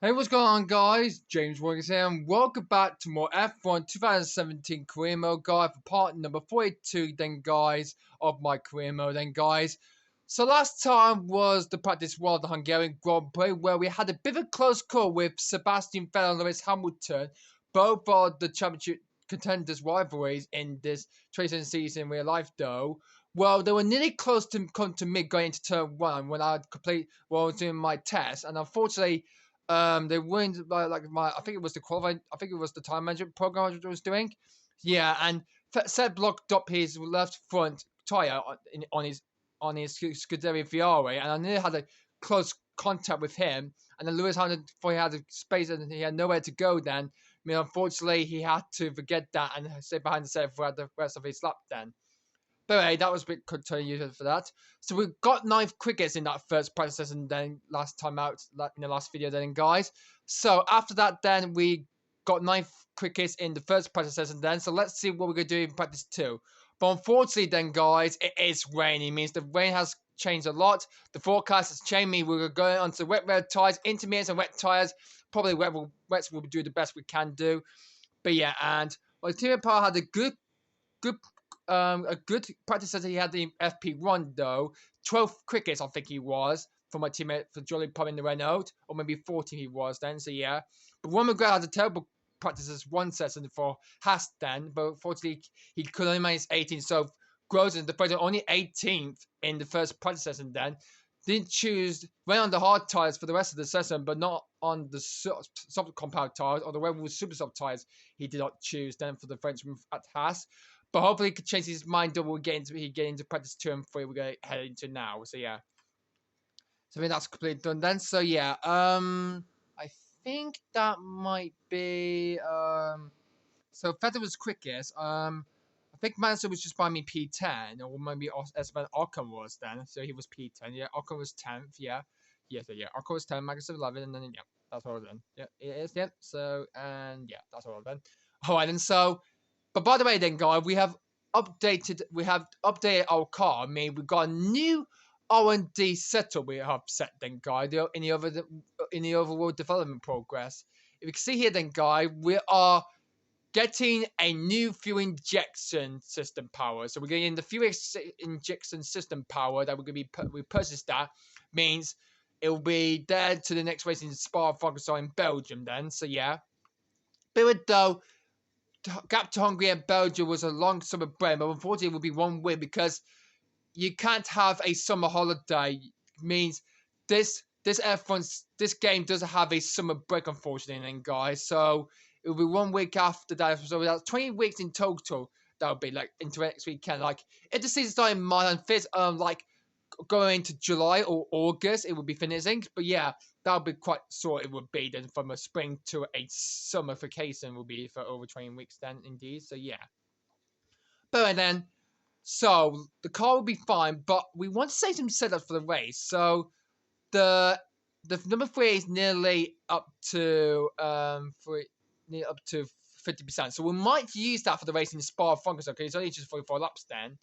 Hey, what's going on, guys? James Williams here, and welcome back to more F1 2017 career mode guide for part number 42, then, guys, of my career mode, then, guys. So, last time was the practice world, the Hungarian Grand Prix, where we had a bit of a close call with Sebastian Vettel and Lewis Hamilton, both of the championship contenders' rivalries in this 2017 season in real life, though. Well, they were nearly close to come to me going into turn one when I was doing my test, and unfortunately, they weren't like my. I think it was the qualifying. I think it was the time management program I was doing. Yeah, and Seb blocked up his left front tire on his Scuderia Fiore, and I nearly had a close contact with him. And then Lewis Hamilton, before he had a space and he had nowhere to go, then unfortunately, he had to forget that and stay behind the set for the rest of his lap. Then. But anyway, that was a bit continuous for that. So we got 9th quickest in that first practice session then last time out in the last video then, guys. So after that then we got 9th quickest in the first practice session then. So let's see what we're going to do in practice 2. But unfortunately then, guys, it is raining. It means the rain has changed a lot. The forecast has changed. We're going on to wet red tyres, intermediates and wet tyres. Probably wets will do the best we can do. But yeah, and Team Power had a good practice session. He had the FP1 though, 12th quickest I think he was for my teammate for Jolly Pub in the Renault, or maybe 14th he was then. So yeah, but Ron McGrath had a terrible practice one session for Haas then, but unfortunately he could only manage 18th. So Grozen, the president, only 18th in the first practice session then. Didn't choose, went on the hard tyres for the rest of the session, but not on the soft compound tyres or the Red Bull super soft tyres. He did not choose then for the Frenchman at Haas. But hopefully he could change his mind up. We'll get into practice 2 and 3 we're going to head into now. So yeah. So I think that's completely done then. So yeah. I think that might be so Feather was quickest. I think Manson was just by me P10, or maybe Esteban Ocon was then. So he was P10. Yeah, Ocon was 10th. Yeah. So yeah, Ocon was 10, Magnus 11, and then yeah, that's all then. Yeah, it is, yeah. So and yeah, that's all then. Alright, and so but by the way then, guys, we have updated our car. I mean, we've got a new R&D setup we have set then, guys, in the overall development progress. If you can see here then, guys, we are getting a new fuel injection system power. So we're getting the fuel injection system power that we're going to be we purchased. That means it will be there to the next race in Spa-Francorchamps in Belgium then. So yeah, but though gap to Hungary and Belgium was a long summer break, but unfortunately it will be 1 week because you can't have a summer holiday. It means this game doesn't have a summer break, unfortunately, then, guys. So it will be 1 week after that. So that's 20 weeks in total. That would be like into next weekend. Like if the season started in March and fifth, like going into July or August, it would be finishing. But yeah, that would be quite short. It would be then from a spring to a summer vacation will be for over 20 weeks then, indeed. So yeah. But then, so the car will be fine, but we want to save some setups for the race. So the number 3 is nearly up to 50%. So we might use that for the race in Spa-Francorchamps. Okay, it's only just 44 laps then.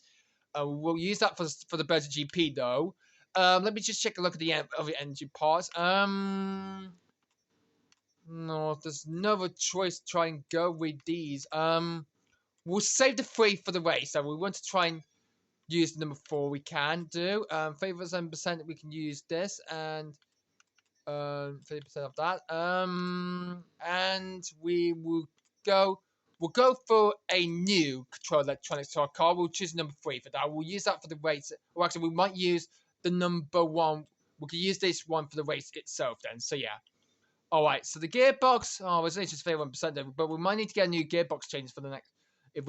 We'll use that for the Belgian GP though. Let me just check a look at the energy parts. No, there's no other choice to try and go with these. We'll save the 3 for the race. So we want to try and use the number 4 we can do. 37% we can use this, and 30% of that. And we will go. We'll go for a new control electronics to our car. We'll choose number 3 for that. We'll use that for the race. Or actually, we might use the number 1. We can use this one for the race itself then. So yeah. Alright, so the gearbox, it's only just 31% there, but we might need to get a new gearbox change for the next, if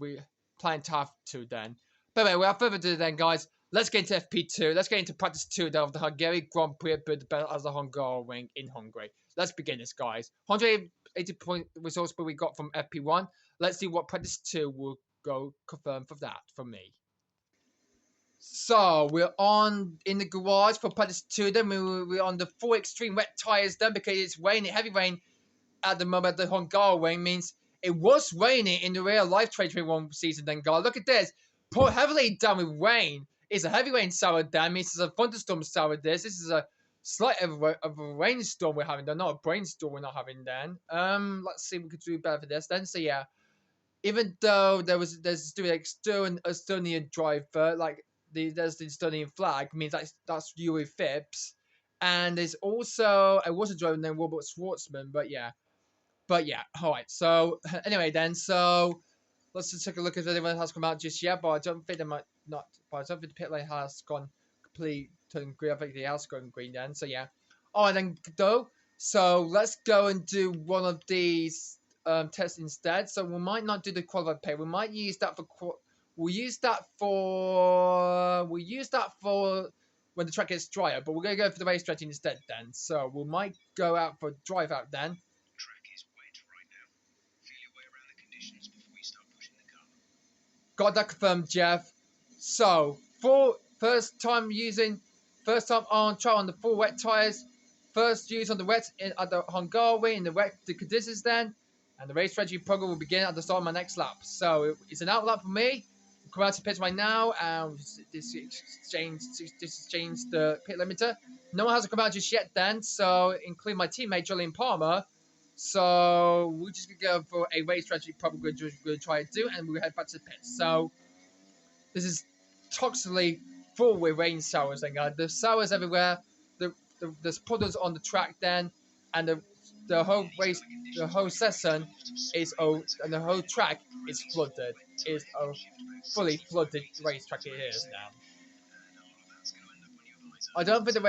we plan to have to then. But anyway, without further ado then, guys, let's get into FP2. Let's get into practice 2 of the Hungarian Grand Prix at Budapest as the Hungaroring in Hungary. Let's begin this, guys. 180 point results but we got from FP1. Let's see what practice 2 will go confirm for that from me. So we're on in the garage for practice 2. Then we're on the 4 extreme wet tires then because it's raining, heavy rain at the moment. The Hungaroring means it was raining in the real life 2021 season. Then, guys, look at this. Poured heavily down with rain. It's a heavy rain shower. That means it's a thunderstorm shower. This is a slight of a rainstorm we're having. Though not a brainstorm we're not having. Then let's see if we could do better for this. Then so yeah, even though there's still like still an Estonian driver, like there's the Estonian flag, means that's Yuri Phipps, and there's also I was a driver named Robert Schwartzman, but yeah, all right. So anyway, then so let's just take a look if anyone has come out just yet, but I don't think they might not. But I don't think the pit lane has gone complete turning green. I think the house going green then. So yeah, all right then though. So let's go and do one of these tests instead. So we might not do the qualified pay. We might use that for we'll use that for when the track gets drier. But we're gonna go for the race strategy instead then. So we might go out for drive out then. Got that confirmed, Jeff. So, first time on trial on the full wet tyres, first use on the wet at the Hungarian in the wet the conditions then, and the race strategy program will begin at the start of my next lap. So it's an out lap for me. We'll come out to pit right now and this exchange the pit limiter. No one has come out just yet then, so including my teammate Julian Palmer. So we're just gonna go for a race strategy probably we're gonna try to do, and we'll head back to the pit. So this is toxically full with rain showers. There's showers everywhere. There's puddles on the track then, and the whole session is and the whole track is flooded. It's a fully flooded racetrack it is now. I think the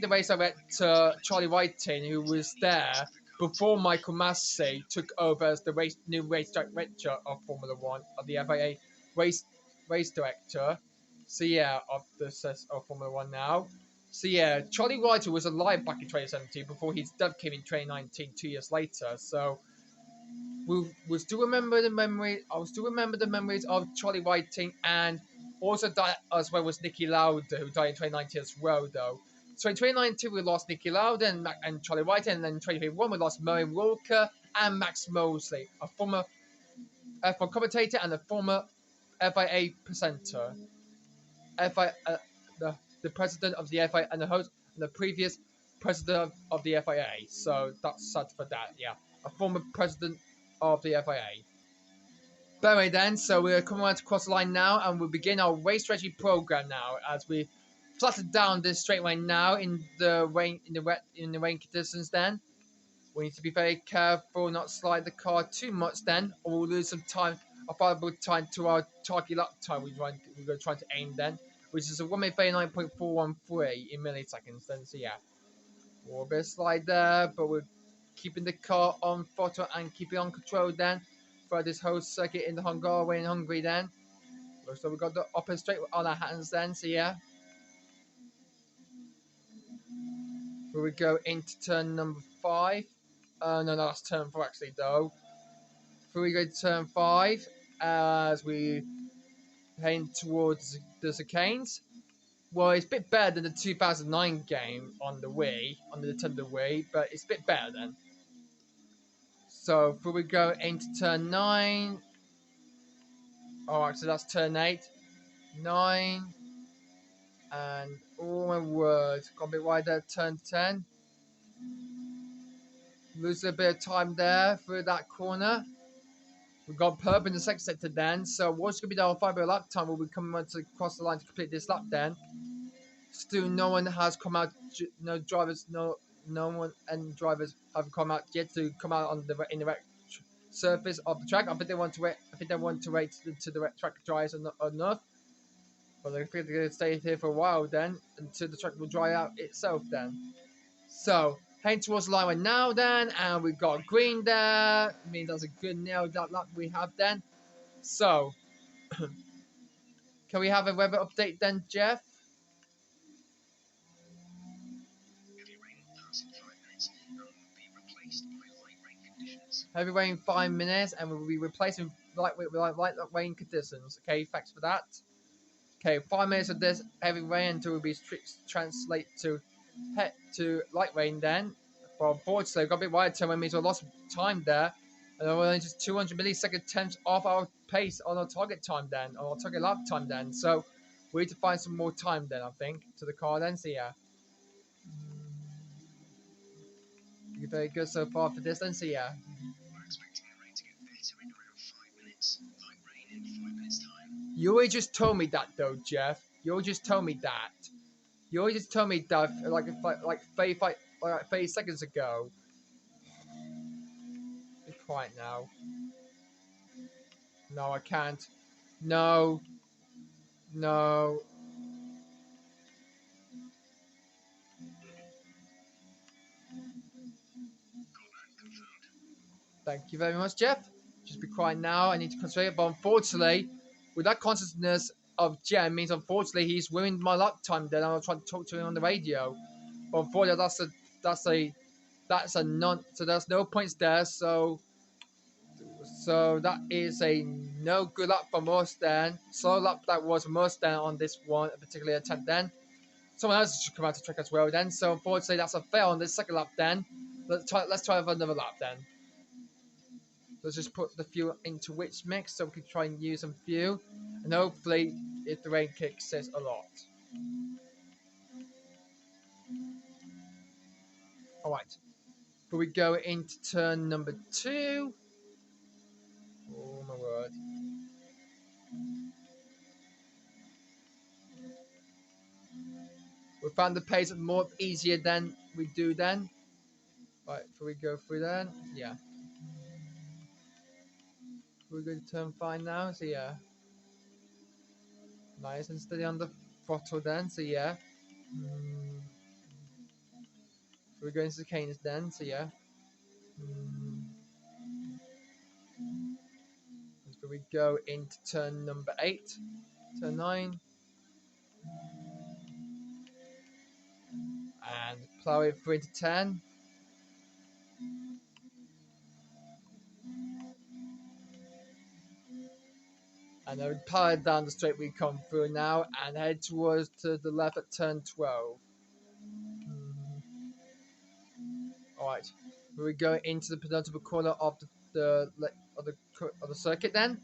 race I went to Charlie Whiting, who was there before Michael Massey took over as the new race director of Formula One of the FIA race director. So yeah, of Formula One now. So yeah, Charlie Whiting was alive back in 2017 before his death came in 2019, 2 years later. So we still remember the memory. I still remember the memories of Charlie Whiting, and also died as well was Niki Lauda, who died in 2019 as well, though. So in 2019 we lost Niki Lauda and Charlie Whiting, and then in 2021 we lost Murray Walker and Max Mosley, a former F1 commentator and a former FIA presenter. The president of the FIA and the host and the previous president of the FIA. So that's sad for that, yeah. A former president of the FIA. But anyway then, so we're coming around to cross the line now, and we'll begin our race strategy program now as we flutter down this straightaway now in the rain conditions then. We need to be very careful not slide the car too much then, or we'll lose some time, a valuable time to our target lap time we're going to try to aim then, which is a 1:39.413 in milliseconds then, so yeah. We'll be a slide there, but we're keeping the car on throttle and keeping on control then for this whole circuit in the Hungary then. So we've got the upper straight on our hands then, so yeah. Here we go into turn number 5. No, that's turn 4 actually though. Here we go to turn 5 as we head towards the chicanes. Well, it's a bit better than the 2009 game on the Nintendo Wii, but it's a bit better then. So, before we go into turn 9. Alright, so that's turn 8. 9. And, oh my word, got a bit wide there, turn 10. Lose a bit of time there through that corner. We've got Perp in the second sector then. So, what's going to be our 5 lap time? We'll be coming on to cross the line to complete this lap then. Still, no one has come out. No drivers have come out yet to come out on in the surface of the track. I think they want to wait. I think they want to wait to the track dries enough. But I think they're going to stay here for a while then until the track will dry out itself then. So heading towards the line right now then, and we've got green there. I mean that's a good nailed that lap we have then. So can we have a weather update then, Jeff? Heavy rain 5 minutes, and we'll be replacing light rain conditions. Okay, thanks for that. Okay, 5 minutes of this heavy rain until we'll be translate to light rain then. But unfortunately, got a bit wide turn when means we lost time there, and we're only just 200 millisecond tenths off our pace on our target time then, on our target lap time then. So we need to find some more time then, I think, to the car then. So yeah. very good so far for this then, so yeah. We're expecting the rain to get better in around 5 minutes. Like rain in 5 minutes time. You already just told me that though, Jeff. You already just told me that. You already just told me that like 30 seconds ago. Be quiet now. No, I can't. No. No. Thank you very much, Jeff. Just be quiet now. I need to concentrate. But unfortunately, with that consciousness of Jen means unfortunately he's ruined my lap time. Then I'll try to talk to him on the radio. But unfortunately, that's a non. So there's no points there. So that is a no good lap from us then. Slow lap that was from us then on this one particular attempt then. Someone else should come out to track as well then. So unfortunately that's a fail on this second lap then. Let's try another lap then. Let's just put the fuel into which mix so we can try and use some fuel. And hopefully if the rain kicks us a lot. Alright. But we go into turn number 2. Oh my word. We found the pace more easier than we do then. Right, before we go through then, yeah. We're going to turn 5 now, so yeah. Nice and steady on the throttle then, so yeah. So we're going to the canes then, so yeah. So we go into turn number 8, turn 9. And plow it through into 10. And then we plow it down the straight we come through now and head towards to the left at turn 12. Alright, we go into the penultimate corner of the circuit then.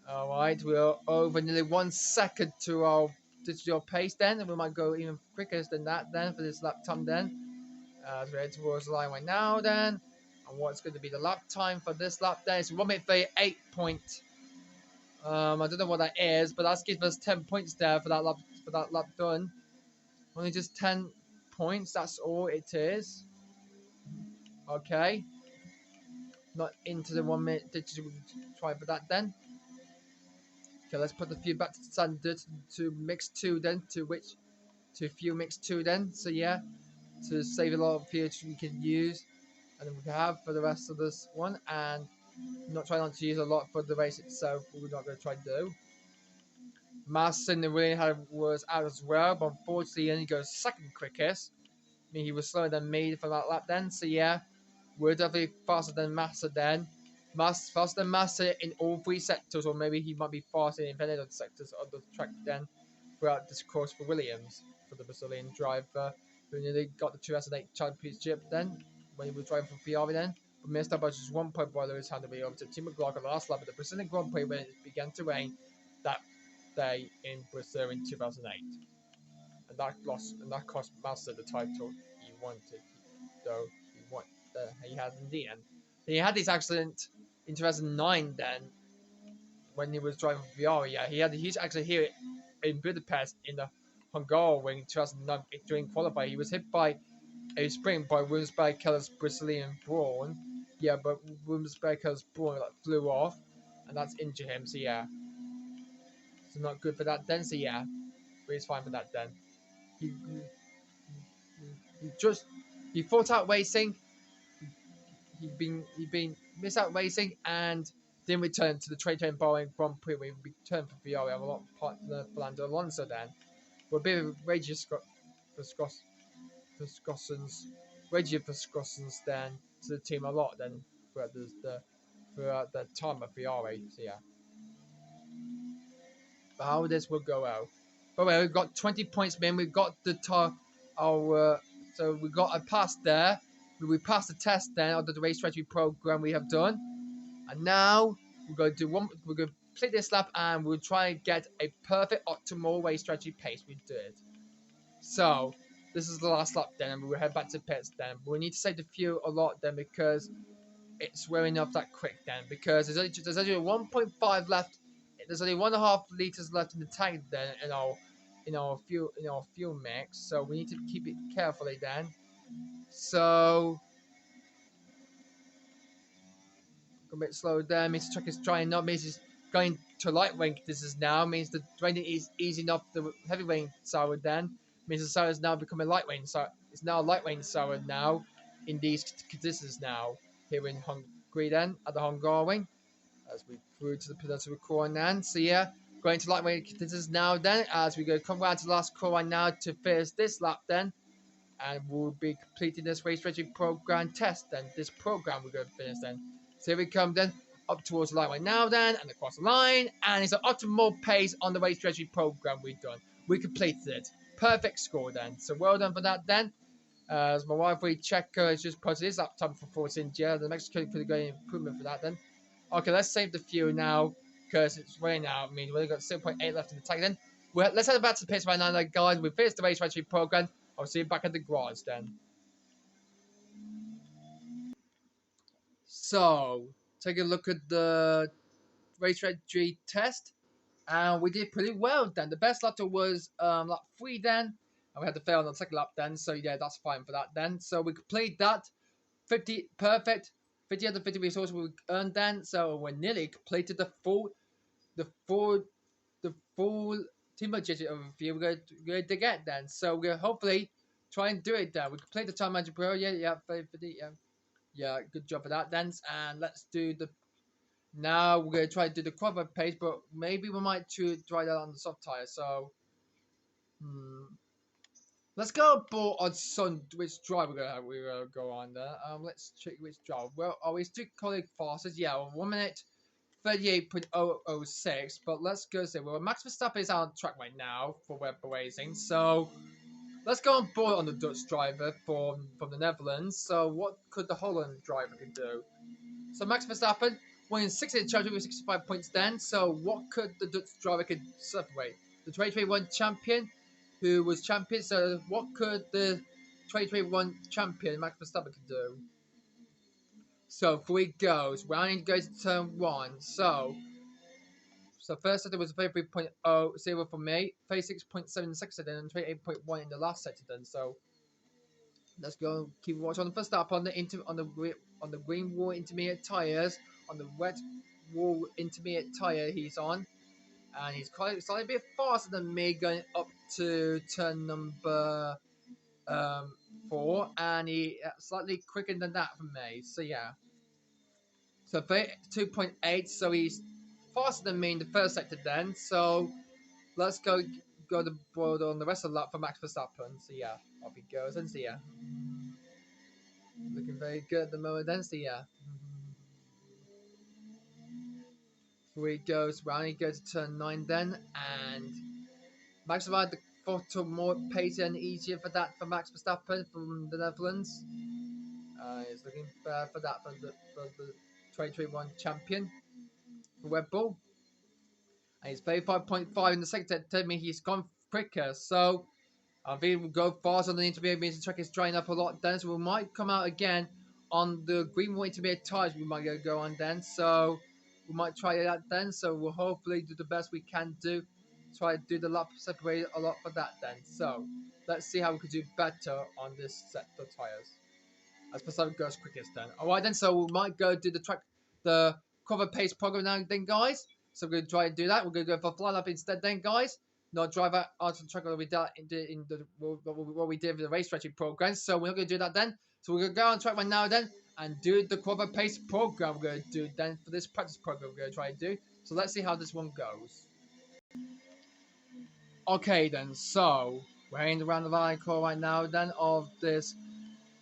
Alright, we're over nearly 1 second to our digital pace then, and we might go even quicker than that then for this lap time then. As we head towards the line right now then. And what's going to be the lap time for this lap then? It's 1 minute 38 point. I don't know what that is, but that's gives us 10 points there for that lap done. Only just 10 points, that's all it is. Okay. Not into the 1 minute digital try for that then. Okay, let's put the fuel back to standard to mix 2 then, to fuel mix 2 then. So yeah, to save a lot of fuel we can use and then we can have for the rest of this one, and not try not to use a lot for the race itself, but we're not going to try to do. Masson really was out as well, but unfortunately he only goes second quickest. I mean, he was slower than me for that lap then, so yeah, we're definitely faster than Massa then. Faster than Massa in all 3 sectors, or maybe he might be faster in any of the sectors of the track then throughout this course for Williams, for the Brazilian driver who nearly got the 2008 championship then when he was driving for Ferrari then, but missed out by just 1 point by Lewis Hamilton over to Tim McLaughlin the last lap of the Brazilian Grand Prix when it began to rain that day in Brazil in 2008, and that cost Massa the title he wanted, though he had in the end. He had this accident in 2009 then when he was driving for Ferrari. Yeah, he's actually here in Budapest in the Hungarian in 2009 during qualifying. He was hit by a sprint by Williams Barrichello's Brazilian Brawn. Yeah, but Williams Barrichello's Brawn flew off, and that's injured him. So yeah, so not good for that then. So yeah, but he's fine for that then. He fought out racing. He'd been missed out racing and then returned to the Traton Boeing Grand Prix. We returned for Ferrari. A lot of partner Fernando Alonso then. But a bit of rage discussions then to the team a lot then throughout the time of Ferrari. So yeah. But how this will go out. But well, we've got 20 points, man. We've got so we got a pass there. We passed the test then of the race strategy program we have done. And now we're going to complete this lap and we'll try and get a perfect optimal race strategy pace we did. So this is the last lap then, and we'll head back to pits then. But we need to save the fuel a lot then because it's wearing off that quick then. Because there's only 1.5 left. There's only 1.5 liters left in the tank then in our fuel mix. So we need to keep it carefully then. So a bit slow there. Means the truck is trying not. Means it's going to lightweight. This is now means the training is easing off the heavyweight sour. Then means the sour is now becoming lightweight. So it's now lightweight sour now in these conditions now here in Hungary. Then at the Hungarian as we through to the penultimate corner then. So yeah, going to lightweight conditions now. Then as we go come round to the last corner now to finish this lap then. And we'll be completing this race strategy program test then. This program we're going to finish then. So here we come then, up towards the lightweight now then, and across the line. And it's an optimal pace on the race strategy program we've done. We completed it. Perfect score then. So well done for that then. As my wife we check has just posted his lap time for 14 yeah, the Mexico could go improvement for that then. Okay, let's save the fuel now because it's raining out. I mean, we've only got 0.8 left in the tank then. Let's head back to the pits right now, then, guys. We finished the race strategy program. I'll see you back at the garage then. So, take a look at the race strategy test. And we did pretty well then. The best lap was lap 3 then. And we had to fail on the second lap then. So, yeah, that's fine for that then. So, we completed that. 50, perfect. 50 out of 50 resources we earned then. So, we nearly completed the full team objective overview we're going to get then. So, we're going to hopefully try and do it then. We complete the time manager pro. Yeah, 50, yeah, good job for that then. And let's do the. Now we're going to try to do the qualified pace, but maybe we might try that on the soft tire. So, let's go for on Sun. Which drive we're gonna go on there? Let's check which drive. Well, we still colleague fastest. Yeah, 1 minute 38.006. But let's go see. Well, Max Verstappen is on track right now for web racing. So. Let's go on board on the Dutch driver from the Netherlands. So what could the Holland driver do? So Max Verstappen winning 60 championship with 65 points then. So what could the Dutch driver could separate? The 2021 champion who was champion. So what could the 2021 champion Max Verstappen could do? So 3 goes. Rounding goes to turn 1. So first sector was 33.00 for me, 36.76 and 28.1 in the last sector then. So let's go keep watch on the first stop on the green wall intermediate tires, on the red wall intermediate tire he's on, and he's quite slightly a bit faster than me going up to turn number 4, and he slightly quicker than that for me. So yeah. So 2.8, so he's faster than me in the first sector then. So let's go the board on the rest of the lap for Max Verstappen. So yeah, off he goes and see ya. Looking very good at the moment then. So yeah. Here he goes round. He goes to turn 9 then, and Max Verstappen the photo more pace and easier for that for Max Verstappen from the Netherlands. He's looking for that for the 2021 champion for Red Bull. And he's 35.5 in the second. Tell me he's gone quicker. So I think we'll go fast on the intermediate. Means the track is drying up a lot then. So we might come out again on the green wall intermediate tires. We might go on then. So we might try that then. So we'll hopefully do the best we can do. Try to do the lap separate a lot for that then. So let's see how we could do better on this set of tires. As Verstappen goes quickest then. Alright then, so we might go do the cover pace program now then, guys. So we're going to try and do that. We're going to go for fly lap instead then, guys. Not drive out onto the track what we did what we did with the race strategy program. So we're not going to do that then. So we're going to go on track right now then and do the cover pace program we're going to do then for this practice program we're going to try and do. So let's see how this one goes. Okay then, so we're heading around the line call right now then of this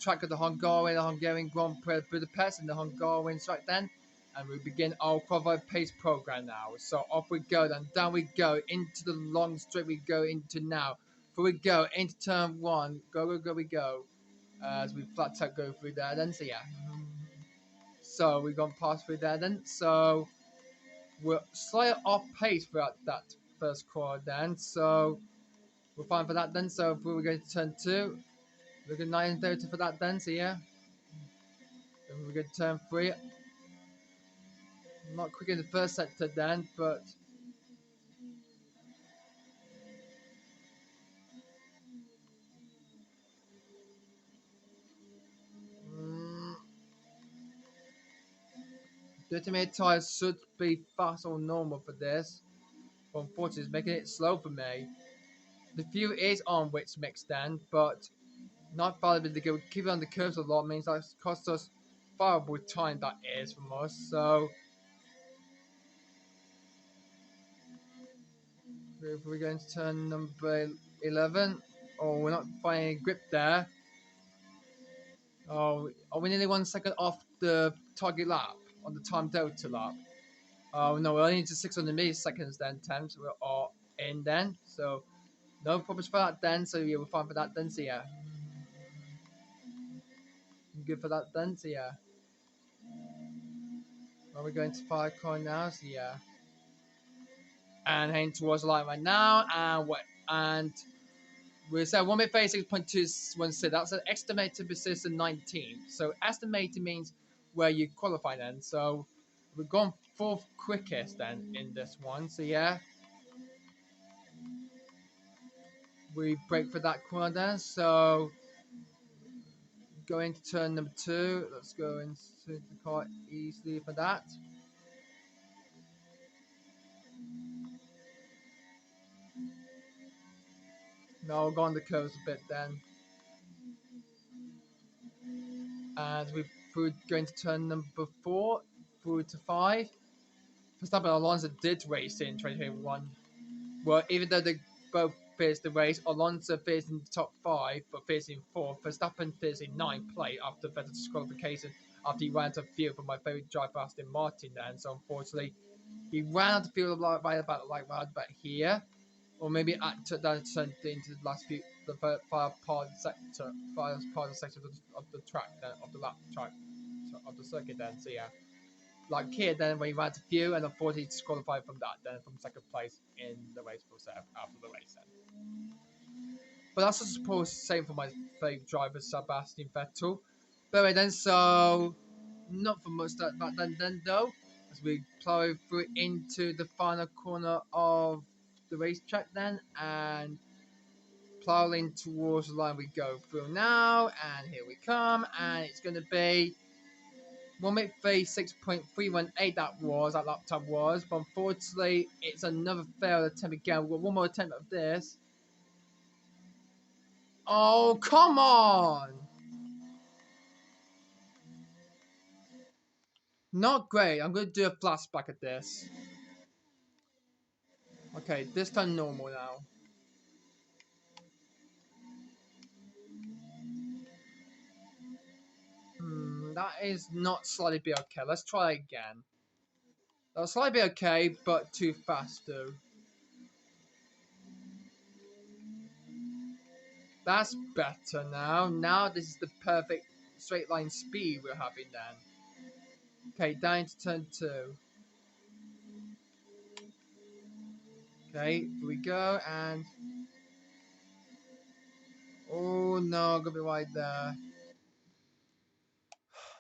track of the Hungarian Grand Prix Budapest and the Hungarian track then, and we begin our cover pace program now. So off we go then, down we go into the long straight we go into now. Here we go into turn 1, go we go, as we flat out go through there then. So yeah, so we've gone past through there then. So we're slightly off pace throughout that first quarter then. So we're fine for that then. So we're going to turn 2. We're going 9:30 for that then. So yeah. Then we're going to turn 3. Not quick in the first sector then, but mm, 30-minute tires should be fast or normal for this. But unfortunately, it's making it slow for me. The fuel is on which mix then, but not valuable to go keep it on the curves a lot means that costs us valuable time that is from us. So if we're going to turn number 11, oh, we're not finding grip there. Oh, are we nearly 1 second off the target lap on the time delta lap? Oh no, we're only into 600 milliseconds then, temps. We're all in then, so no problems for that then. So yeah, we're fine for that then. So yeah, good for that then. So yeah, are we going to fire coin now? So yeah, and heading towards the line right now, and what? And we said 1 minute 36.216. That's an estimated position 19. So estimated means where you qualify then. So we've gone 4th quickest then in this one. So yeah, we break for that corner then. So going to turn number 2. Let's go into the car easily for that. Now we'll go on the curves a bit then. And we're going to turn number 4 through to 5. Verstappen and Alonso did race in 2021. Well, even though they both finished the race, Alonso finished in the top 5, but finished in 4th. Verstappen finished in 9th place after Vettel's disqualification after he ran out of field for my favourite driver, Aston Martin. Then, so unfortunately, he ran out of field right about here, or maybe down into the last few, the far part of the sector, far part of the section of the track, then, of the lap track, of the circuit. Then, so yeah. Like here, then when he ran to few, and unfortunately disqualified from that, then from 2nd place in the race process after the race. Then. But that's I suppose same for my favourite driver, Sebastian Vettel. But anyway, then so not for much that then though, as we plow through into the final corner of the racetrack then, and plowing towards the line we go through now, and here we come, and it's going to be 1:36.318 that lap time was, but unfortunately it's another failed attempt again. We've got one more attempt of this. Oh, come on! Not great. I'm going to do a flashback at this. Okay, this time normal now. That is not slightly be okay. Let's try again. That'll slightly be okay, but too fast though. That's better now. Now this is the perfect straight line speed we're having then. Okay, down to turn 2. Okay, here we go, and oh no, gonna be right there.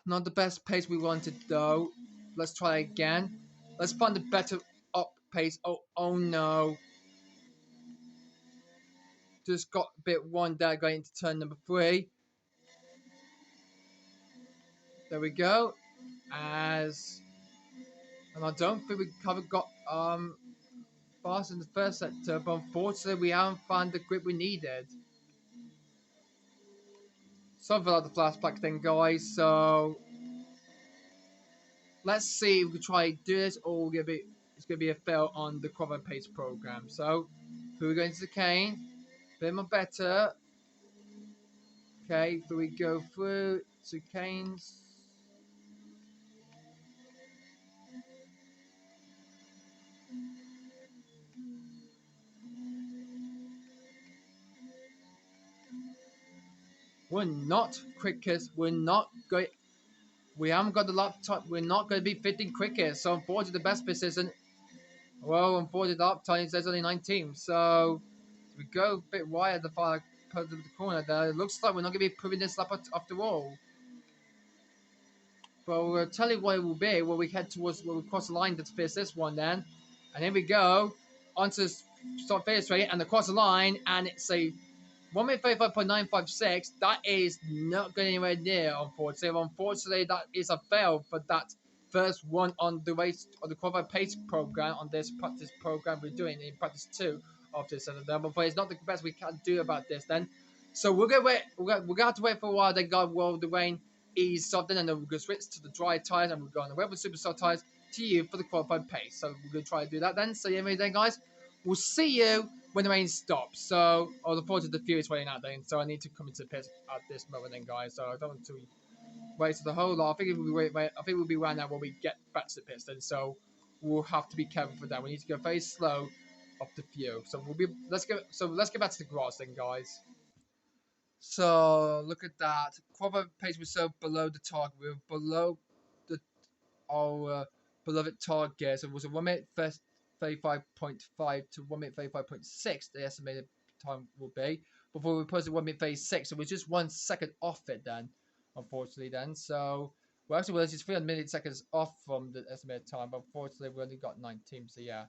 Not the best pace we wanted though. Let's try again. Let's find a better up pace. Oh no. Just got a bit one there going into turn number 3. There we go. And I don't think we haven't got fast in the first sector, but unfortunately we haven't found the grip we needed. Something like the flashback thing, guys. So let's see if we can try to do this, or it's gonna be a fail on the cover pace program. So we're going to the cane. Bit more better. Okay, so we go through to canes. We're not quickest. We're not going. We haven't got the laptop. We're not going to be fitting quickest. So unfortunately, the best position. Well, unfortunately, the lap time says only 19. So We go a bit wide at the far part of the corner there. It looks like we're not going to be proving this lap after all. But we'll tell you what it will be when we head towards, when we cross the line to finish this one then. And here we go, onto the start finish straight and across the line, and it's a 1:35.956. That is not going anywhere near, unfortunately. Unfortunately, that is a fail for that first one on the race, on the qualified pace program, on this practice program we're doing in practice 2 of this level. But it's not the best we can do about this then. So we're gonna wait. We're gonna have to wait for a while. Then God, while the rain eases off, then and then we're gonna switch to the dry tires, and we're going to Rebel Superstar tires to you for the qualified pace. So we're gonna try to do that then. So anyway, then guys, we'll see you when the rain stops. So I'll look forward to the Fury's waiting out then. So I need to come into the pit at this moment then, guys. So I don't want to wait for the whole lot. I think we'll be right now when we get back to the pits then. So we'll have to be careful for that. We need to go very slow up the few. So let's get back to the grass then, guys. So look at that. Qualified pace was so below the target. We were below the our beloved target. So it was a 1 minute 35.5 to 1 minute 35.6. The estimated time will be before we posted 1 minute 36. So we're just 1 second off it then, unfortunately then. So we're actually just 300 milliseconds off from the estimated time, but unfortunately we only got 19. So yeah.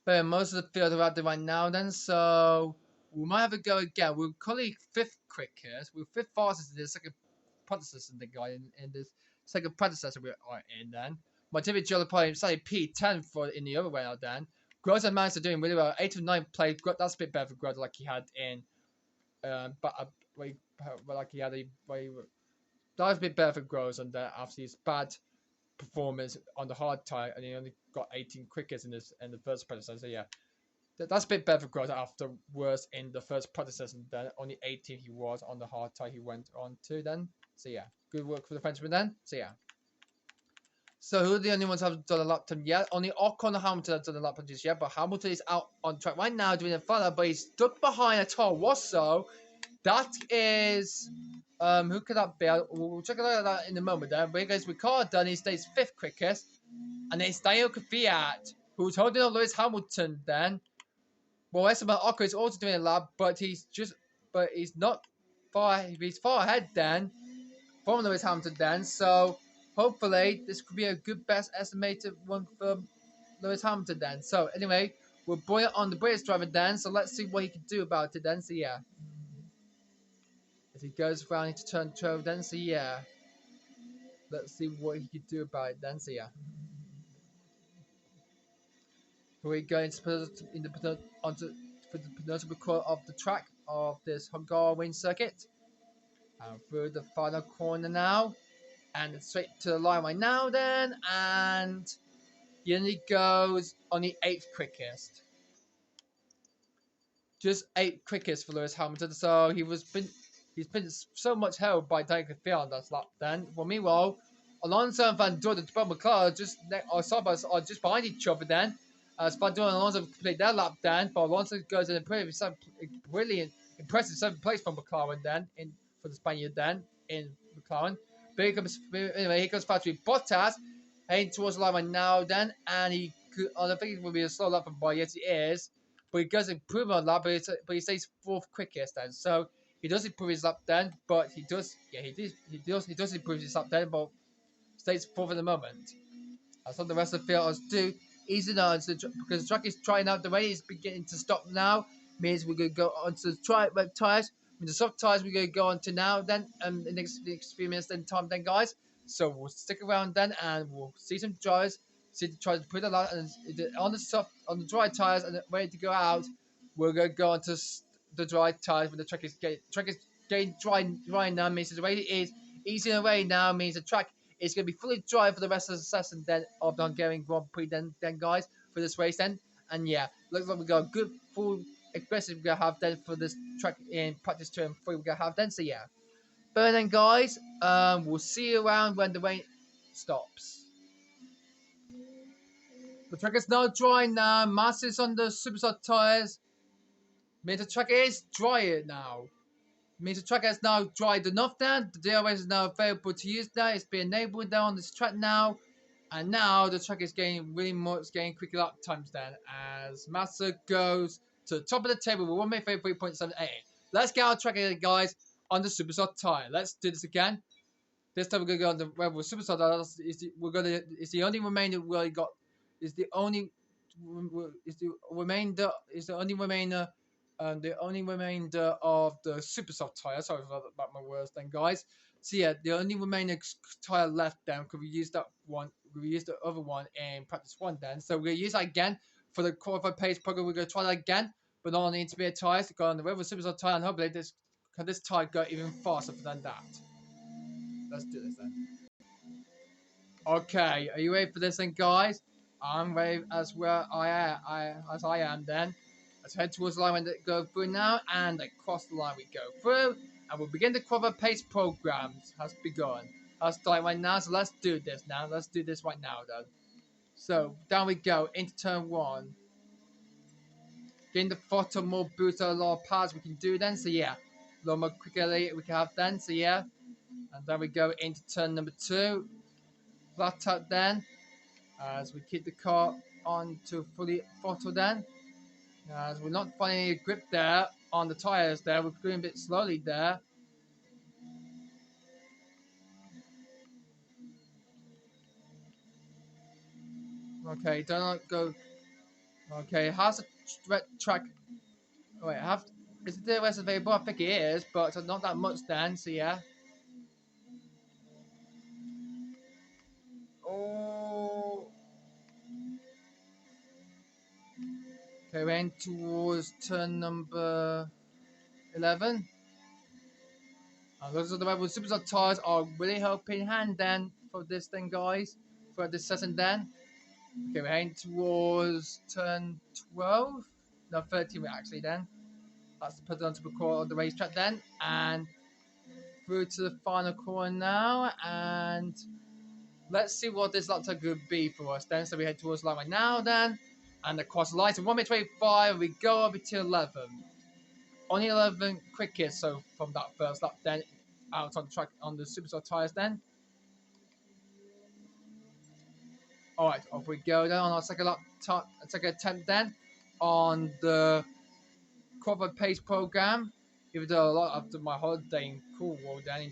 But most of the field are out there right now then. So we might have a go again. We're currently 5th quickest. We're 5th fastest in the second predecessor the guy in this second predecessor we are in then. My Timmy Joe probably slightly P10 for in the other way out then. Gross and Manchester doing really well. 8 of 9 play. That's a bit better for Gross like he had in like he had a that was a bit better for Gross and after his bad performance on the hard tire, and he only got 18 quickest in the first predecessor. So yeah. That's a bit better for Gross after worse in the first predecessor. Then only 18 he was on the hard tire he went on to then. So yeah, good work for the Frenchman then. So yeah. So who are the only ones who haven't done a lap time yet? Only Ocon and Hamilton have done a lap time just yet, but Hamilton is out on track right now doing a final, but he's stuck behind a Toro Rosso. That is who could that be? We'll check out that in a moment then. But because Ricciardo he stays 5th quickest, and it's Daniel Kvyat who's holding on Lewis Hamilton then. Well, Esteban Ocon is also doing a lap, but he's not far. He's far ahead then from Lewis Hamilton then. So hopefully this could be a good best estimated one for Lewis Hamilton then. So anyway, we're buoyant on the British driver then. So let's see what he can do about it then. So yeah, as he goes around into turn 12 then. So yeah, let's see what he can do about it then. So yeah. We're going to put in the onto for the penultimate corner of the track of this Hungarian circuit. And through the final corner now, and straight to the line right now then, and he only goes on the 8th quickest. Just 8th quickest for Lewis Hamilton, so he's been so much held by Daniel Kvyat on that lap then. Well, meanwhile, Alonso and Van Dorn and McLaren are just behind each other then. As Van Dorn and Alonso complete their lap then, but Alonso goes in a brilliant, impressive 7th place from McLaren then, for the Spaniard then, in McLaren. But here comes Valtteri Bottas, heading towards the line right now then, and I don't think it will be a slow lap from by, yes it is, but he does improve on that, but he stays 4th quickest then, so he does improve his lap then, but he does improve his lap then, but stays 4th at the moment. As on the rest of the field do, easy now, because the track is trying out the way, it's beginning to stop now, means we're going to go on to the tyres. With the soft tyres we're going to go on to now then, in the next few minutes then time then guys. So we'll stick around then and we'll see some drivers, try to put a lot on the dry tyres and ready to go out. We're going to go on to the dry tyres when the track is getting dry now, means the way it is easing away now, means the track is going to be fully dry for the rest of the session then of the Hungarian Grand Prix then guys, for this race then. And yeah, looks like we got a good full aggressive we're going to have then for this track in practice 2 and 3 we're going to have then. So yeah. But then guys, we'll see you around when the rain stops. The track is now dry now. Mass is on the Superstar tyres. Means the track is drier now. Means the track is now dried enough now. The DRS is now available to use now. It's been enabled now on this track now. And now the track is getting really more, it's getting quicker lap times then. As Massa goes to the top of the table with 1 minute 33.78. Let's get our track again, guys, on the Superstar tyre. Let's do this again. This time we're gonna go on the Red Bull Superstar. It's the only remainder we got. Is the only remainder. Is the only remainder. The only remainder of the super soft tire. Sorry about my words, then, guys. So yeah, the only remaining tire left then. Could we use that one? We use the other one in practice one then. So we're gonna use that again for the qualified pace program. We're gonna try that again, but not on the intermediate tires. To go on the Red Bull Superstar tire, and hopefully this tire go even faster than that. Let's do this then. Okay, are you ready for this then, guys? I'm ready as well. As I am then. Let's head towards the line when they go through now, and across the line we go through, and we'll begin the cover pace programs. Has begun. I'll start right now, so let's do this now. Let's do this right now, then. So down we go into turn one. Getting the photo more boost, a lot of powers we can do then. So yeah, a lot more quickly we can have then. So yeah, and then we go into turn number two. Flat out then, as we keep the car on to fully throttle then. As we're not finding any grip there on the tyres there, we're going a bit slowly there. Okay, don't go. Okay, how's the track? Wait, is the DRS available? I think it is, but not that much then, so yeah. Oh. Okay, we're in towards turn number 11. Those are the Red Bull Superstar tyres are really helping hand then for this thing, guys. For this session then. Okay, we're heading towards turn 12. No, 13 actually then. That's the prototypical corner of the racetrack then. And through to the final corner now. And let's see what this lap time could be for us then. So we head towards the line right now then. And across the line to 1 minute 25. We go over to 11. Only 11 quickest so from that first lap then. Out on the track on the Superstar tyres then. Alright, off we go then on our second attempt then on the qualified pace program. Even though a lot after my holiday in Cornwall then in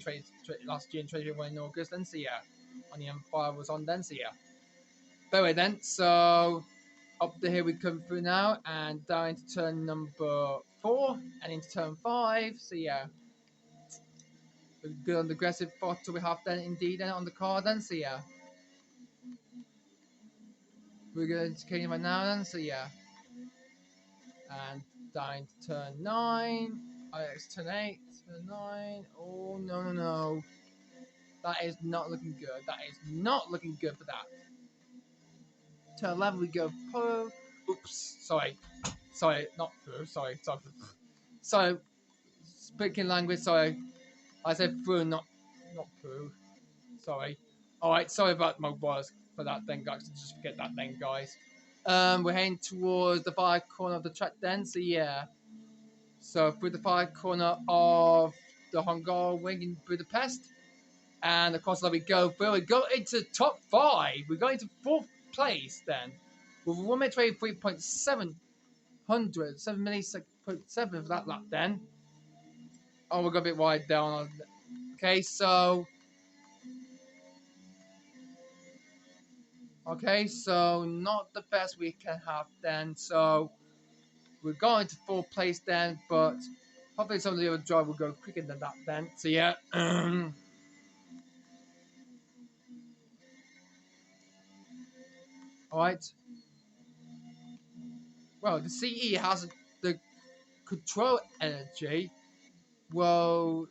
last year in 2021 in August then, so yeah. On the M5 was on then, so yeah. But anyway then, so up to here we come through now and down into turn number 4 and into turn 5, so yeah. Good on the aggressive throttle we have then indeed then on the car then, so yeah. We're going to continue right now then, so yeah. And down to turn 9. It's turn 8, turn 9. Oh, no. That is not looking good. That is not looking good for that. Turn 11 we go pro. Oops, sorry. Sorry, not through. Sorry. So, speaking language, sorry. I said through, not through. Sorry. Alright, sorry about my words for that then, guys. Just forget that then, guys. We're heading towards the far corner of the track then, so yeah. So through the far corner of the Hungarian wing in Budapest. And of course, we go through. We go into top 5. We're going to 4th place then. With 1 minute 23.7 7 for that lap then. Oh, we got a bit wide down. Okay, so. Okay, so not the best we can have then. So we're going to 4th place then, but hopefully some of the other drive will go quicker than that then. So yeah. Alright. Well, the CE has the control energy. Well,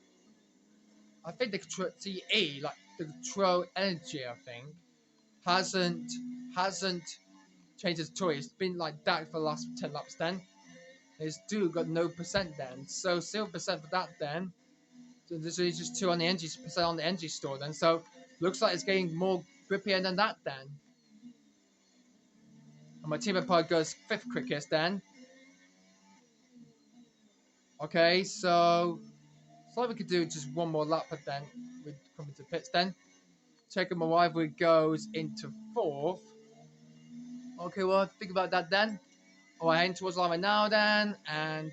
I think the control CE, like the control energy, I think, hasn't changed its toy. It's been like that for the last 10 laps then. It's still got no percent then. So 0% for that then. So this is just 2 on the energy percent on the energy store then. So looks like it's getting more grippier than that then. And my teammate probably goes 5th quickest then. Okay, so we could do just one more lap, but then we'd come into pits then. Checking my rivalry goes into 4th. Okay, well, think about that then. Alright, heading towards line right now then, and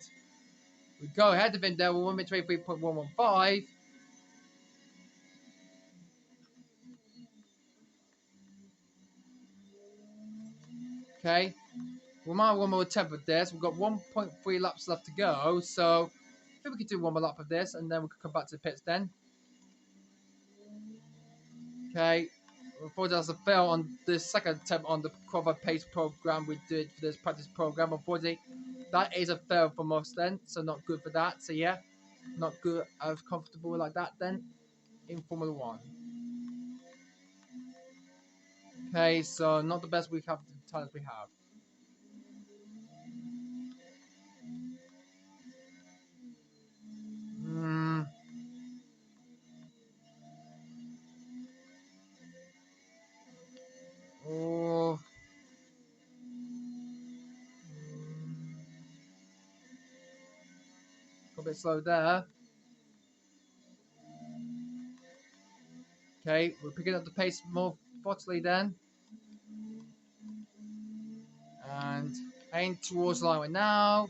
we go ahead of him there with 1 minute 23.115. Okay, we might have one more attempt with this. We've got 1.3 laps left to go, so I think we could do one more lap of this, and then we could come back to the pits then. Okay, unfortunately that's a fail on the second attempt on the cover pace program we did for this practice program. Unfortunately, that is a fail from us then, so not good for that. So yeah, not good as comfortable like that then in Formula One. Okay, so not the best we have the times we have. Hmm. Oh. Got a bit slow there. Okay, we're picking up the pace more fortunately then. And heading towards the line right now.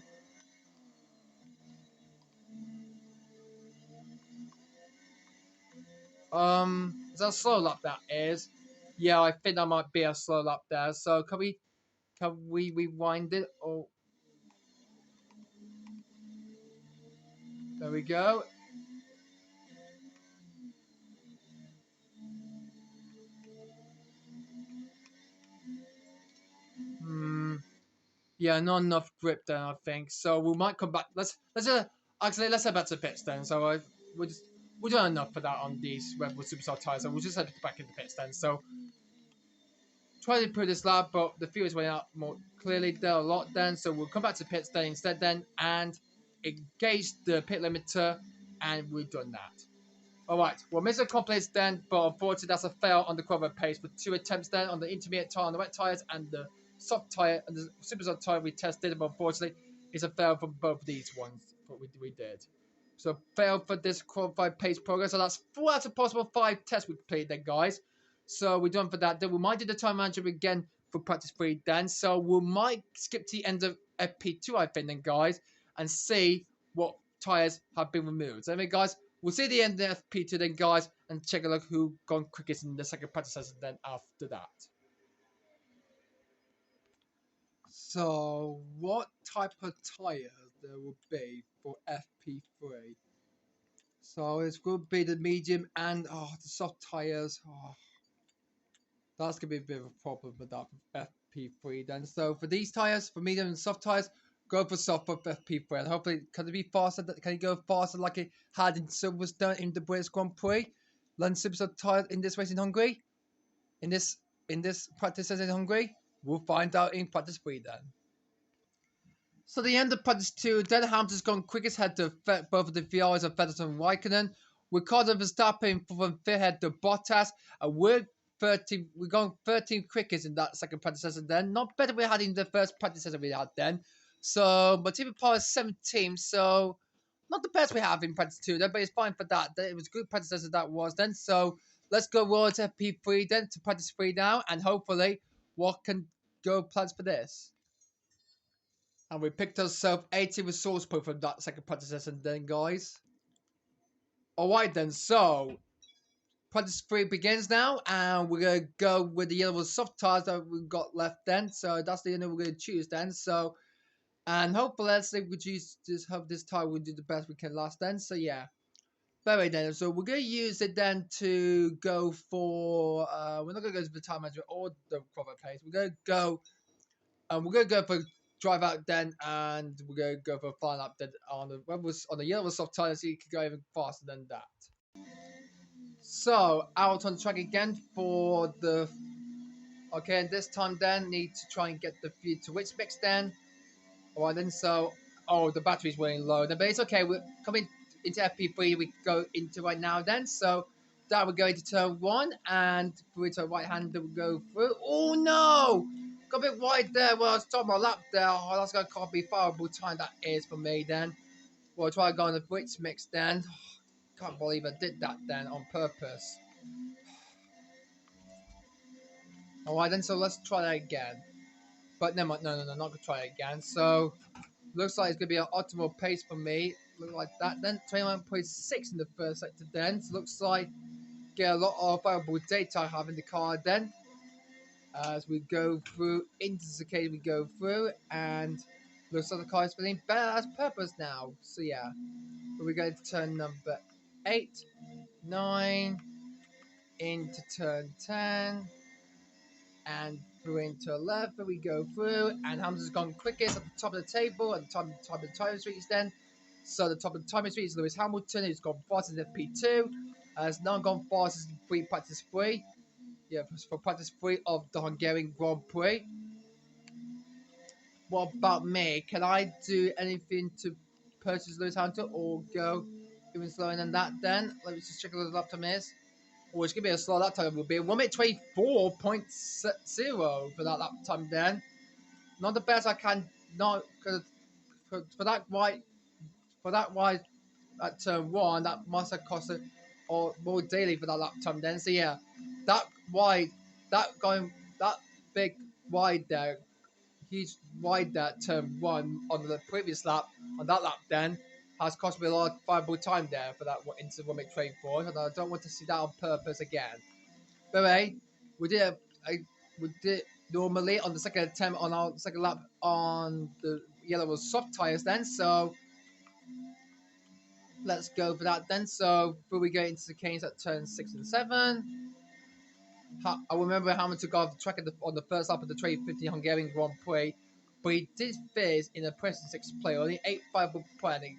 Is that a slow lap that is? Yeah, I think that might be a slow lap there. So can we rewind it? Or there we go. Hmm. Yeah, not enough grip then I think. So we might come back. Let's head back to the pits then. So we're doing enough for that on these Red Bull Superstar tires. So we'll just head back in the pits then. So try to improve this lap, but the fuel is weighing out more clearly there a lot then. So we'll come back to pits then instead then and engage the pit limiter, and we've done that. Alright, well, mission accomplished then, but unfortunately that's a fail on the cover pace with 2 attempts then on the intermediate tire on the wet tyres and the soft tyre and the super soft tyre we tested, but unfortunately it's a fail for both of these ones that we did. So fail for this qualified pace program. So that's 4 out of possible 5 tests we completed then, guys. So we're done for that. Then we might do the time manager again for practice 3 then. So we might skip to the end of FP2, I think, then, guys, and see what tyres have been removed. So, anyway, guys, we'll see the end of FP2 then, guys, and check a look who gone quickest in the second practice session then after that. So, what type of tyres there will be for FP3? So it's going to be the medium and the soft tyres. Oh, that's going to be a bit of a problem with that FP3 then. So for these tyres, for medium and soft tyres, go for soft for FP3. And hopefully, can it be faster? Can it go faster like it had in Silverstone in the British Grand Prix? Learn Silverstone tyres in this race in Hungary? In this practice in Hungary? We'll find out in practice 3 then. So the end of practice 2, then Hamilton's gone quickest head to both of the VRs of Vettel and Raikkonen. Ricardo Verstappen from fifth head to Bottas. And we're going 13 quickest in that second practice session then. Not better we had in the first practice session we had then. So Motiva Power is 17, so not the best we have in practice 2 then, but it's fine for that. It was good practice session that was then. So let's go roll to FP3 then to practice 3 now, and hopefully what can go plans for this. And we picked ourselves 80 resource points from that second practice session then, guys. Alright then, so practice 3 begins now, and we're going to go with the yellow soft tires that we've got left then. So that's the only we're going to choose then. So, and hopefully, let's see if we just hope this tire will do the best we can last then. So yeah. Very then, so we're going to use it then to go for, we're not going to go to the time manager or the cover pace. We're going to go for drive out then, and we're going to go for a final lap then on the yellow soft tire, so you can go even faster than that. So out on track again for the and this time then need to try and get the fuel to which mix then. Alright then, so the battery's running low then, but it's okay. We're coming into FP3. We go into right now then, so that we're going to turn 1 and through to right hand that we go through. Oh no! Got a bit wide there. Well, I was top my lap there. Oh, that's going to be horrible time that is for me then. Well, try going the Brits mix then. Can't believe I did that then on purpose. Alright then, so let's try that again. But never mind, no, not gonna try it again. So looks like it's gonna be an optimal pace for me. Look like that. Then 21.6 in the first sector. Then so looks like get a lot of valuable data I have in the car. Then as we go through into the cave, we go through and looks like the car is feeling better as purpose now. So yeah, we're going to turn number 8, 9 into turn 10. And through into 11, we go through, and Hamza's gone quickest at the top of the table, at the top of the time streets then. So the top of the time street is Lewis Hamilton, who's gone fastest in FP2, has now gone fastest in free practice 3. Yeah, for practice 3 of the Hungarian Grand Prix. What about me? Can I do anything to purchase Lewis Hamilton or go even slower than that then? Let me just check what the lap time is. Oh, it's going to be a slow lap time. It will be 1 minute 24.0 for that lap time then. Not the best I can, not because for that wide at turn 1, that must have costed or more daily for that lap time then. So yeah, that wide, that big wide there, huge wide there at turn 1 on the previous lap, on that lap then, has cost me a lot of viable time there for that into 1 minute 24, and I don't want to see that on purpose again. But anyway, we did normally on the second attempt on our second lap on the yellow was soft tires then, so let's go for that then. So before we go into the canes at turn 6 and 7, I remember Hamilton got off the track on the first lap of the 2015 Hungarian Grand Prix, but he did finish in a present 6th play, only 8 viable points, and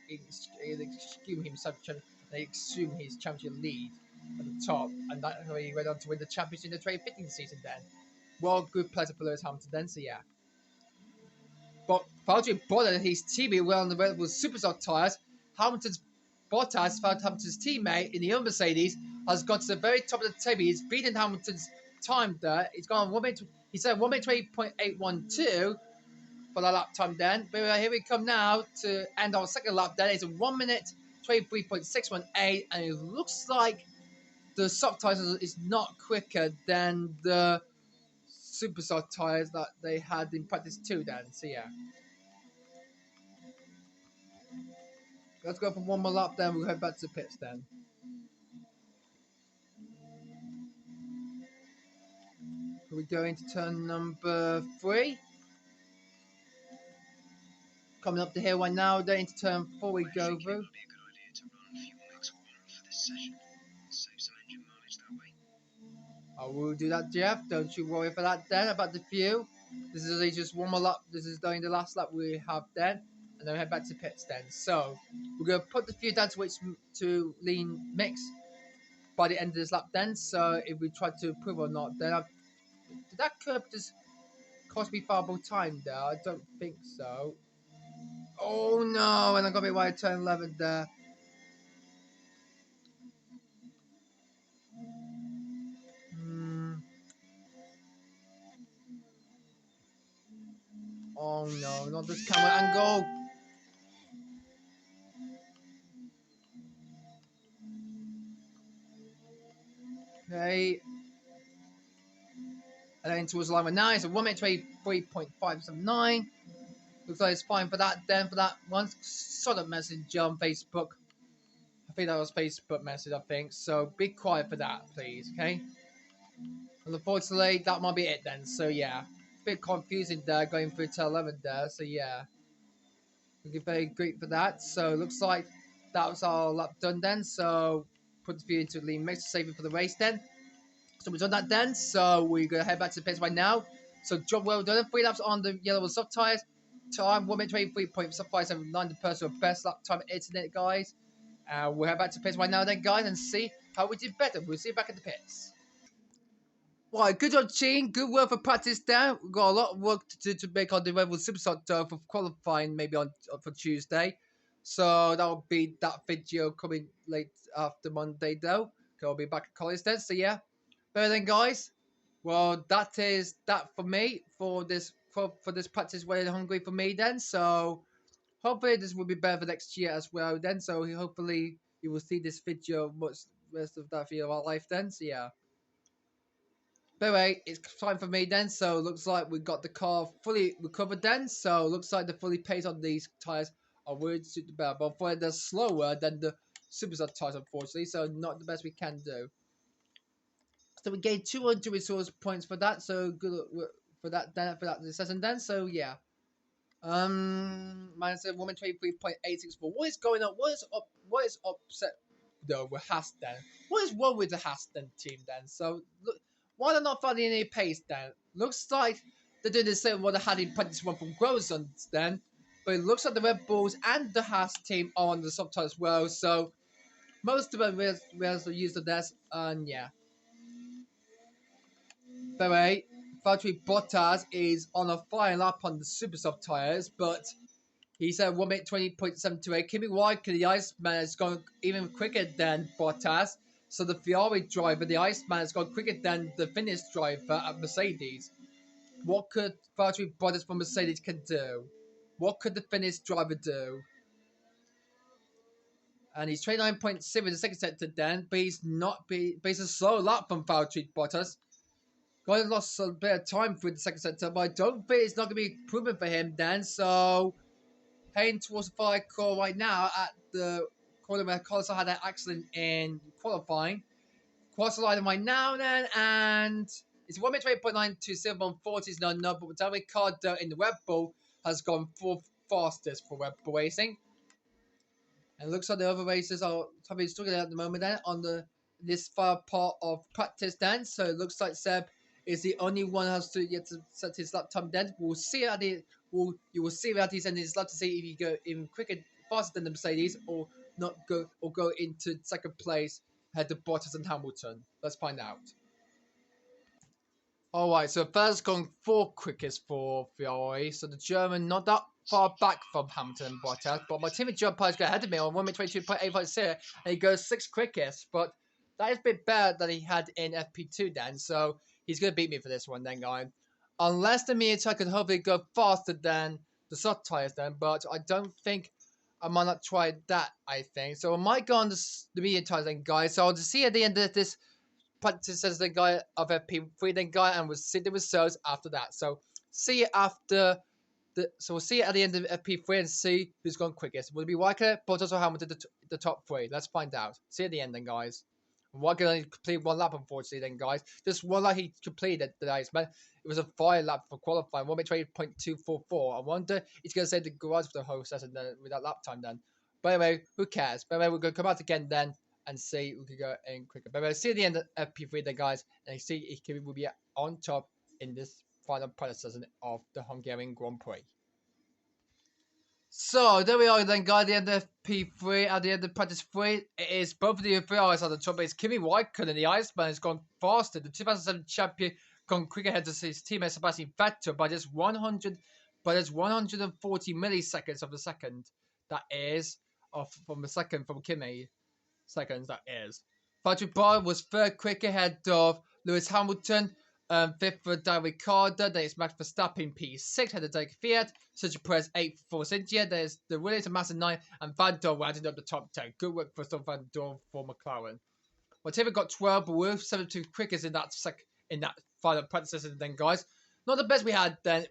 they assume his championship lead at the top, and that he went on to win the championship in the 2015 season then. Well, good pleasure for Lewis Hamilton then, so yeah. But Valtteri Bottas and his teammate were on the Red Bull Superstar tyres. Bottas found Hamilton's teammate in the other Mercedes has got to the very top of the table. He's beaten Hamilton's time there. He's gone 1 minute. He said 1 minute 20.812 for that lap time then. But here we come now to end our second lap. Then it's a 1 minute 23.618, and it looks like the soft tyres is not quicker than the Superstar tyres that they had in practice 2 then. So yeah. Let's go for one more lap then. We'll head back to the pits then. We go into turn number 3. Coming up the hill right now, then into turn 4 we go through. I will do that, Jeff. Don't you worry for that then about the fuel. This is just one more lap. This is only the last lap we have then. And then we head back to pits then. So we're going to put the fuel down to lean mix by the end of this lap then. So if we try to improve or not, then did that curb just cost me viable time there? I don't think so. Oh no, and I got me wide turn 11 there. Oh no, not this camera angle. Okay. And then towards the line with 9, so 1 minute 23.579. Looks like it's fine for that. Then for that one sort of message on Facebook. I think that was Facebook message, I think. So be quiet for that, please, okay? And unfortunately, that might be it then. So yeah, a bit confusing there going through to 11 there. So yeah, we're very great for that. So looks like that was our lap done then. So put the view into lean mix to save it for the race then. So we've done that then. So we're gonna head back to the pits right now. So job well done. 3 laps on the yellow and soft tires. Time 1 minute 23.579, the personal best lap time internet, guys. We'll head back to the pits right now then, guys, and see how we did better. We'll see you back at the pits. Right, good job, Gene. Good work for practice there. We've got a lot of work to do to make on the Red Bull Superstar for qualifying maybe on for Tuesday. So that'll be that video coming late after Monday though. I'll be back at college then. So yeah. But then guys, well that is that for me for this practice way in Hungary for me then. So hopefully this will be better for next year as well then. So hopefully you will see this video much rest of that video of our life then. So yeah. But anyway, it's time for me then. So looks like we got the car fully recovered then. So looks like the fully paid on these tires are really suit the better. But for they're slower than the Superstar tires, unfortunately. So not the best we can do. So we gained 200 resource points for that. So good for that session then. So yeah. Minus 123.864. What is going on? What is upset though with Haas then? What is wrong with the Haas then team then? So look, why they're not finding any pace then? Looks like they're doing the same what they had in practice one from Grosjean then. But it looks like the Red Bulls and the Haas team are on the subtitle as well. So most of them will use the desk and yeah. By the way, Valtteri Bottas is on a fine lap on the super soft tyres, but he said 1 minute 20.728. Kimi Räikkönen, the Iceman, has gone even quicker than Bottas. So the Ferrari driver, the Iceman, has gone quicker than the Finnish driver at Mercedes. What could Valtteri Bottas from Mercedes can do? What could the Finnish driver do? And he's 29.7 in the second sector then, but he's a slow lap from Valtteri Bottas. Got lost a bit of time through the second sector, but I don't think it's not going to be proven for him then. So heading towards the fire core right now at the corner where Carlos had an accident in qualifying. Cross the line right now then, and it's 1 minute 28.927 on 40s, no, but Daniel Ricciardo in the Red Bull has gone fourth fastest for Red Bull Racing. And it looks like the other races are probably struggling at the moment then on this far part of practice then. So it looks like Seb is the only one who has to yet to set his lap time then. We'll see at the you will see at his end his lap to see if he go even quicker, faster than the Mercedes, or go into second place ahead of Bottas and Hamilton. Let's find out. Alright, so first gone 4 quickest for Ferrari. So the German not that far back from Hamilton and Bottas, but my teammate John Pies got ahead of me on 1 minute 22.850, and he goes 6 quickest, but that is a bit better than he had in FP2 then, so he's going to beat me for this one then, guys. Unless the medium can hopefully go faster than the soft tyres then, but I don't think I might not try that, I think. So I might go on the medium tyres then, guys. So I'll just see at the end of this practice as the guy of FP3 then, guy, and we'll see the results after that. So see you after so we'll see you at the end of FP3 and see who's gone quickest. Will it be Riker, Bottas, or Hamilton the top 3? Let's find out. See you at the end then, guys. Riker only completed 1 lap, unfortunately, then, guys. Just 1 lap he completed today. It was a 5 lap for qualifying, 1 minute 20.244. I wonder if he's going to save the garage for the whole session then, with that lap time then. But anyway, who cares? But anyway, we're going to come out again then and see who can go in quicker. But anyway, see you at the end of FP3 then, guys, and see if Kimi will be on top in this final practice session of the Hungarian Grand Prix. So there we are then, guys, at the end of P3, at the end of practice 3. It is both of the Ferraris on the top. It's Kimi Räikkönen, the Iceman, has gone faster. The 2007 champion gone quicker ahead of his teammate Sebastian Vettel by just 140 milliseconds of the second. That is from the second from Kimi. Seconds, that is. Valtteri Bottas was 3rd quick ahead of Lewis Hamilton. 5th for Daniel Ricciardo. Then it's Max Verstappen, P6, head of Derek Fiat. Sergio Perez, 8th for Force India. There's the Williams and Massa 9, and Van Dorn rounding up the top 10. Good work for Van Dorn for McLaren. Whatever got 12, but we're 72 quickest in that final practice session then, guys. Not the best we had then,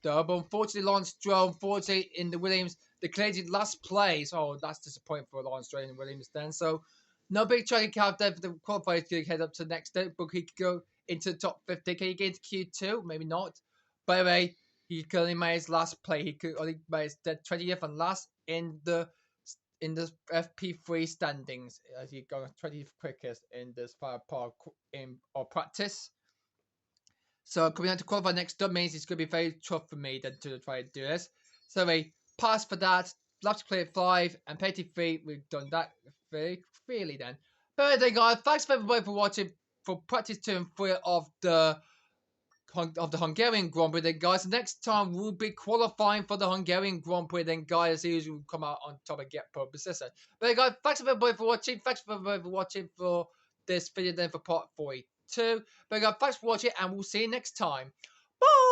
though, but unfortunately Lawrence Stroll, unfortunately in the Williams, declared last place. Oh, that's disappointing for Lawrence Stroll in the Williams then. So no big tracking count there for the qualifiers to head up to the next day, but he could go into the top 50. Can he get into Q2? Maybe not. By the way, he could only make his last play. He could only make his 20th and last in the FP3 standings as he got 20th quickest in this fire park in or practice. So coming on to qualify next up means it's going to be very tough for me then to try to do this. So a pass for that. Love to play at 5 and penalty 3. We've done that very freely then. But anyway, guys, thanks for everybody for watching for practice 2 and 3 of the Hungarian Grand Prix then, guys. Next time we'll be qualifying for the Hungarian Grand Prix then, guys. As usual, we'll come out on top and get pole position. But anyway, guys, thanks for everybody for watching. Thanks for everybody for watching for this video then for part 42. But anyway, guys, thanks for watching and we'll see you next time. Bye!